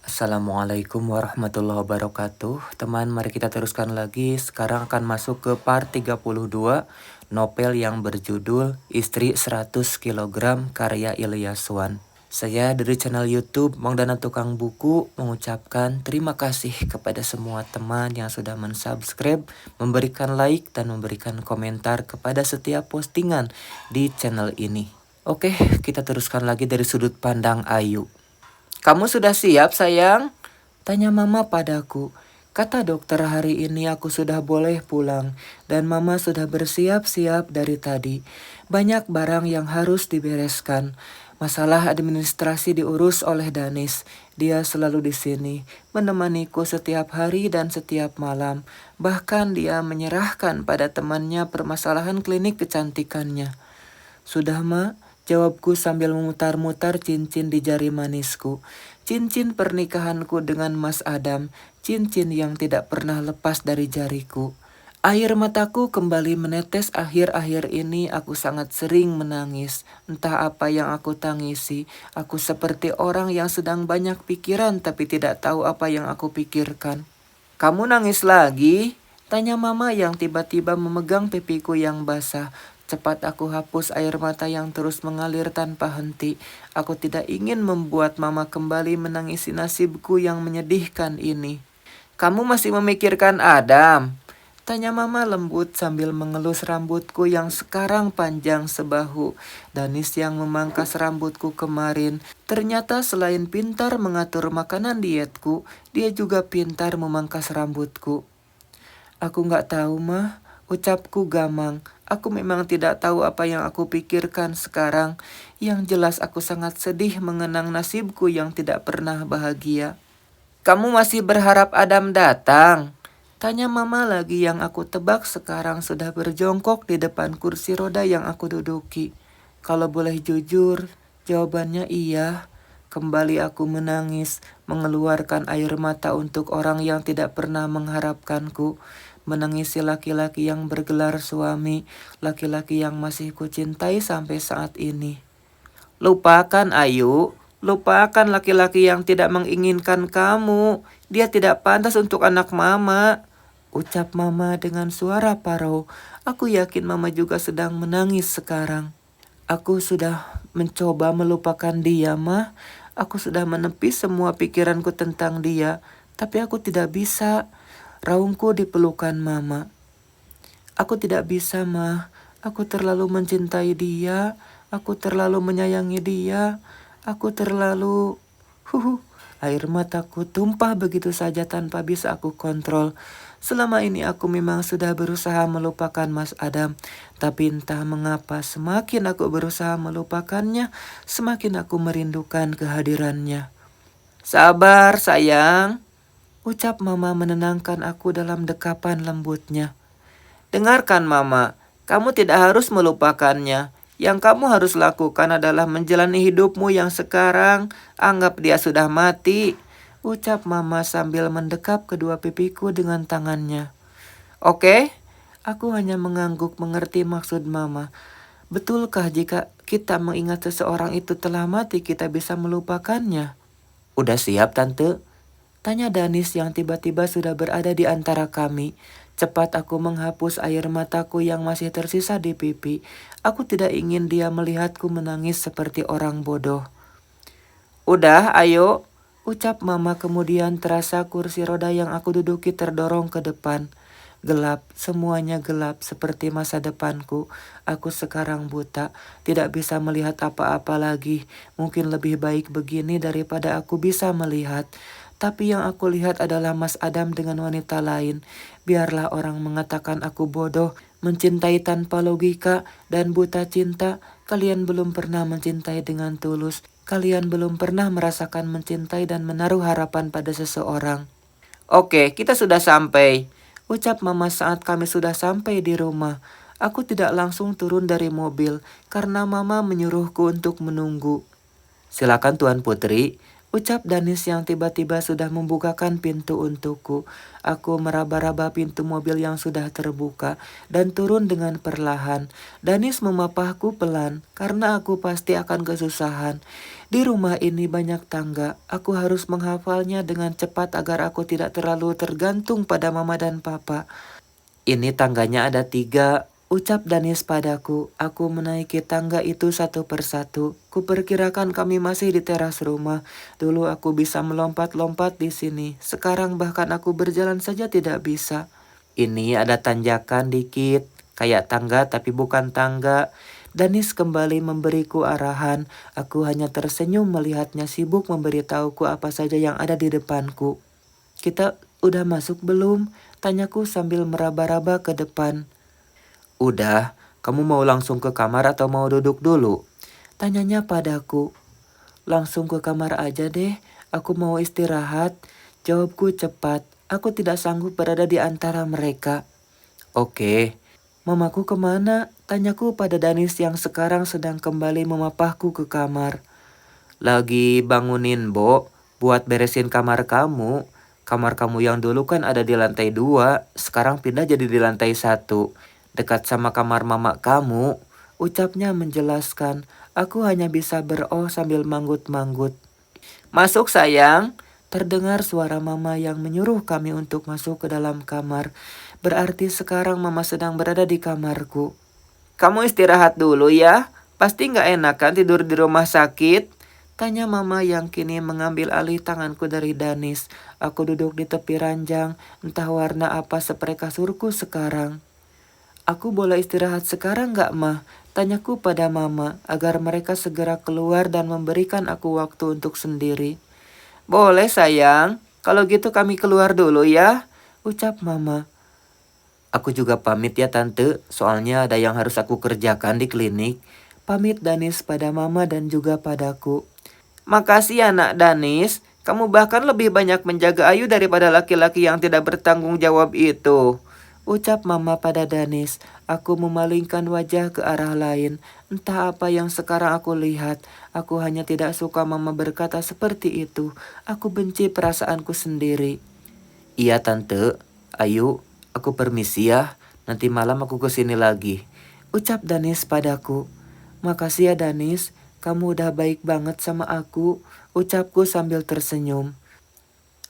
Assalamualaikum warahmatullahi wabarakatuh. Teman, mari kita teruskan lagi. Sekarang akan masuk ke part 32, novel yang berjudul Istri 100 kilogram karya Ilyas Wan. Saya dari channel YouTube Mang Dana Tukang Buku mengucapkan terima kasih kepada semua teman yang sudah mensubscribe, memberikan like, dan memberikan komentar kepada setiap postingan di channel ini. Oke, kita teruskan lagi dari sudut pandang Ayu. "Kamu sudah siap, sayang?" tanya mama padaku. "Kata dokter hari ini aku sudah boleh pulang dan mama sudah bersiap-siap dari tadi. Banyak barang yang harus dibereskan. Masalah administrasi diurus oleh Danis. Dia selalu di sini, menemaniku setiap hari dan setiap malam. Bahkan dia menyerahkan pada temannya permasalahan klinik kecantikannya." "Sudah, Ma," jawabku sambil memutar-mutar cincin di jari manisku. Cincin pernikahanku dengan Mas Adam, cincin yang tidak pernah lepas dari jariku. Air mataku kembali menetes. Akhir-akhir ini aku sangat sering menangis. Entah apa yang aku tangisi. Aku seperti orang yang sedang banyak pikiran tapi tidak tahu apa yang aku pikirkan. "Kamu nangis lagi?" tanya mama yang tiba-tiba memegang pipiku yang basah. Cepat aku hapus air mata yang terus mengalir tanpa henti. Aku tidak ingin membuat mama kembali menangisi nasibku yang menyedihkan ini. "Kamu masih memikirkan Adam?" tanya mama lembut sambil mengelus rambutku yang sekarang panjang sebahu. Danis yang memangkas rambutku kemarin, ternyata selain pintar mengatur makanan dietku, dia juga pintar memangkas rambutku. "Aku nggak tahu, Mah," ucapku gamang. Aku memang tidak tahu apa yang aku pikirkan sekarang. Yang jelas aku sangat sedih mengenang nasibku yang tidak pernah bahagia. "Kamu masih berharap Adam datang?" tanya mama lagi yang aku tebak sekarang sudah berjongkok di depan kursi roda yang aku duduki. Kalau boleh jujur, jawabannya iya. Kembali aku menangis, mengeluarkan air mata untuk orang yang tidak pernah mengharapkanku. Menangisi laki-laki yang bergelar suami, laki-laki yang masih kucintai sampai saat ini. "Lupakan, Ayu. Lupakan laki-laki yang tidak menginginkan kamu. Dia tidak pantas untuk anak mama," ucap mama dengan suara parau. Aku yakin mama juga sedang menangis sekarang. "Aku sudah mencoba melupakan dia, Ma. Aku sudah menepis semua pikiranku tentang dia, tapi aku tidak bisa." Raungku di pelukan mama. "Aku tidak bisa, Ma. Aku terlalu mencintai dia. Aku terlalu menyayangi dia. Aku terlalu..." Huhu. Air mataku tumpah begitu saja tanpa bisa aku kontrol. Selama ini aku memang sudah berusaha melupakan Mas Adam. Tapi entah mengapa semakin aku berusaha melupakannya, semakin aku merindukan kehadirannya. "Sabar, sayang," ucap mama menenangkan aku dalam dekapan lembutnya. "Dengarkan mama, kamu tidak harus melupakannya. Yang kamu harus lakukan adalah menjalani hidupmu yang sekarang. Anggap dia sudah mati," ucap mama sambil mendekap kedua pipiku dengan tangannya. "Oke?" Aku hanya mengangguk mengerti maksud mama. Betulkah jika kita mengingat seseorang itu telah mati, kita bisa melupakannya? "Udah siap, Tante?" tanya Danis yang tiba-tiba sudah berada di antara kami. Cepat aku menghapus air mataku yang masih tersisa di pipi. Aku tidak ingin dia melihatku menangis seperti orang bodoh. "Udah, ayo," ucap mama kemudian terasa kursi roda yang aku duduki terdorong ke depan. Gelap, semuanya gelap seperti masa depanku. Aku sekarang buta, tidak bisa melihat apa-apa lagi. Mungkin lebih baik begini daripada aku bisa melihat. Tapi yang aku lihat adalah Mas Adam dengan wanita lain. Biarlah orang mengatakan aku bodoh, mencintai tanpa logika, dan buta cinta. Kalian belum pernah mencintai dengan tulus. Kalian belum pernah merasakan mencintai dan menaruh harapan pada seseorang. "Oke, kita sudah sampai," ucap mama saat kami sudah sampai di rumah. Aku tidak langsung turun dari mobil karena mama menyuruhku untuk menunggu. "Silakan Tuan Putri," Ucap Danis yang tiba-tiba sudah membukakan pintu untukku. Aku meraba-raba pintu mobil yang sudah terbuka dan turun dengan perlahan. Danis memapahku pelan karena aku pasti akan kesusahan. Di rumah ini banyak tangga. Aku harus menghafalnya dengan cepat agar aku tidak terlalu tergantung pada mama dan papa. Ini tangganya ada 3, ucap Danis padaku. Aku menaiki tangga itu satu persatu. Kuperkirakan kami masih di teras rumah. Dulu aku bisa melompat-lompat di sini. Sekarang bahkan aku berjalan saja tidak bisa. Ini ada tanjakan dikit, kayak tangga tapi bukan tangga. Danis kembali memberiku arahan. Aku hanya tersenyum melihatnya sibuk memberitahuku apa saja yang ada di depanku. Kita udah masuk belum? Tanyaku sambil meraba-raba ke depan. Udah, kamu mau langsung ke kamar atau mau duduk dulu? Tanyanya padaku. Langsung ke kamar aja deh, aku mau istirahat. Jawabku cepat, aku tidak sanggup berada di antara mereka. Oke. Mamaku kemana? Tanyaku pada Danis yang sekarang sedang kembali memapahku ke kamar. Lagi bangunin Bo, buat beresin kamar kamu. Kamar kamu yang dulu kan ada di lantai 2, sekarang pindah jadi di lantai 1. Dekat sama kamar mama kamu. Ucapnya menjelaskan, aku hanya bisa beroh sambil manggut-manggut. Masuk sayang. Terdengar suara mama yang menyuruh kami untuk masuk ke dalam kamar. Berarti sekarang mama sedang berada di kamarku. Kamu istirahat dulu ya. Pasti nggak enak kan tidur di rumah sakit? Tanya mama yang kini mengambil alih tanganku dari Danis. Aku duduk di tepi ranjang, entah warna apa seprei kasurku sekarang. Aku boleh istirahat sekarang nggak, Mah? Tanyaku pada mama agar mereka segera keluar dan memberikan aku waktu untuk sendiri. Boleh sayang, kalau gitu kami keluar dulu ya, ucap mama. Aku juga pamit ya tante, soalnya ada yang harus aku kerjakan di klinik. Pamit Danis pada mama dan juga padaku. Makasih ya nak Danis, kamu bahkan lebih banyak menjaga Ayu daripada laki-laki yang tidak bertanggung jawab itu. Ucap mama pada Danis. Aku memalingkan wajah ke arah lain. Entah apa yang sekarang aku lihat. Aku hanya tidak suka mama berkata seperti itu. Aku benci perasaanku sendiri. Iya tante, Ayu, aku permisi ya. Nanti malam aku kesini lagi. Ucap Danis padaku. Makasih ya Danis, kamu udah baik banget sama aku. Ucapku sambil tersenyum.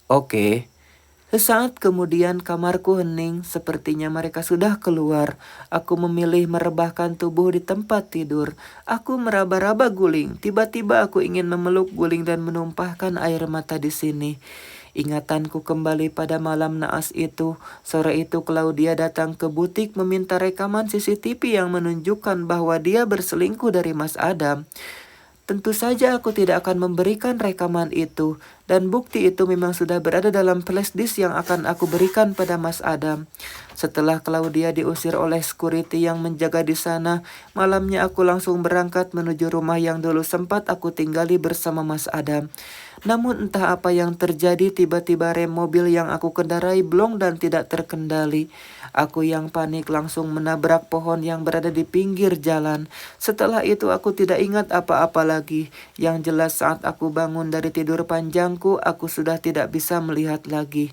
Oke. Sesaat kemudian kamarku hening, sepertinya mereka sudah keluar. Aku memilih merebahkan tubuh di tempat tidur. Aku meraba-raba guling. Tiba-tiba aku ingin memeluk guling dan menumpahkan air mata di sini. Ingatanku kembali pada malam naas itu. Sore itu Claudia datang ke butik meminta rekaman CCTV yang menunjukkan bahwa dia berselingkuh dari Mas Adam. Tentu saja aku tidak akan memberikan rekaman itu, dan bukti itu memang sudah berada dalam flash disk yang akan aku berikan pada Mas Adam. Setelah Claudia diusir oleh security yang menjaga di sana, malamnya aku langsung berangkat menuju rumah yang dulu sempat aku tinggali bersama Mas Adam. Namun entah apa yang terjadi, tiba-tiba rem mobil yang aku kendarai blong dan tidak terkendali. Aku yang panik langsung menabrak pohon yang berada di pinggir jalan. Setelah itu aku tidak ingat apa-apa lagi. Yang jelas saat aku bangun dari tidur panjangku, aku sudah tidak bisa melihat lagi.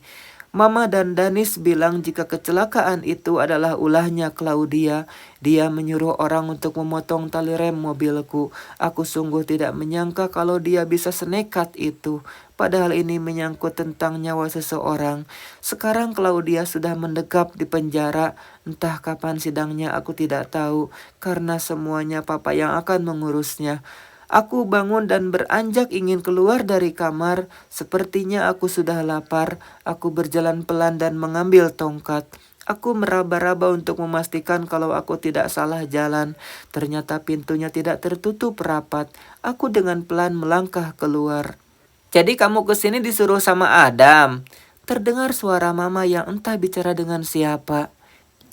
Mama dan Danis bilang jika kecelakaan itu adalah ulahnya Claudia. Dia menyuruh orang untuk memotong tali rem mobilku. Aku sungguh tidak menyangka kalau dia bisa senekat itu. Padahal ini menyangkut tentang nyawa seseorang. Sekarang Claudia sudah mendekap di penjara. Entah kapan sidangnya aku tidak tahu. Karena semuanya papa yang akan mengurusnya. Aku bangun dan beranjak ingin keluar dari kamar. Sepertinya aku sudah lapar. Aku berjalan pelan dan mengambil tongkat. Aku meraba-raba untuk memastikan kalau aku tidak salah jalan. Ternyata pintunya tidak tertutup rapat. Aku dengan pelan melangkah keluar. Jadi kamu kesini disuruh sama Adam? Terdengar suara mama yang entah bicara dengan siapa.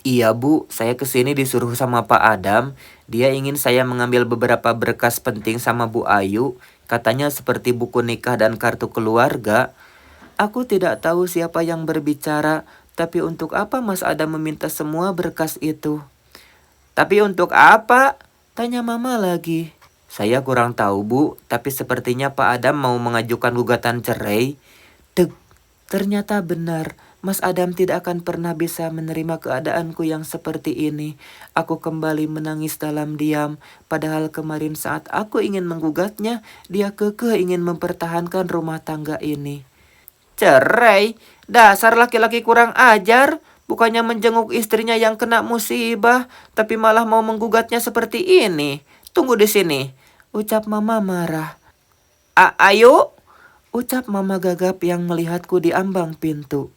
Iya bu, saya kesini disuruh sama Pak Adam. Dia ingin saya mengambil beberapa berkas penting sama Bu Ayu. Katanya seperti buku nikah dan kartu keluarga. Aku tidak tahu siapa yang berbicara, tapi untuk apa Mas Adam meminta semua berkas itu? Tapi untuk apa? Tanya mama lagi. Saya kurang tahu, Bu, tapi sepertinya Pak Adam mau mengajukan gugatan cerai. Deg, ternyata benar. Mas Adam tidak akan pernah bisa menerima keadaanku yang seperti ini. Aku kembali menangis dalam diam. Padahal kemarin saat aku ingin menggugatnya, dia kekeh ingin mempertahankan rumah tangga ini. Cerai? Dasar laki-laki kurang ajar. Bukannya menjenguk istrinya yang kena musibah, tapi malah mau menggugatnya seperti ini. Tunggu di sini, ucap Mama marah. Ayo, ucap Mama gagap yang melihatku di ambang pintu.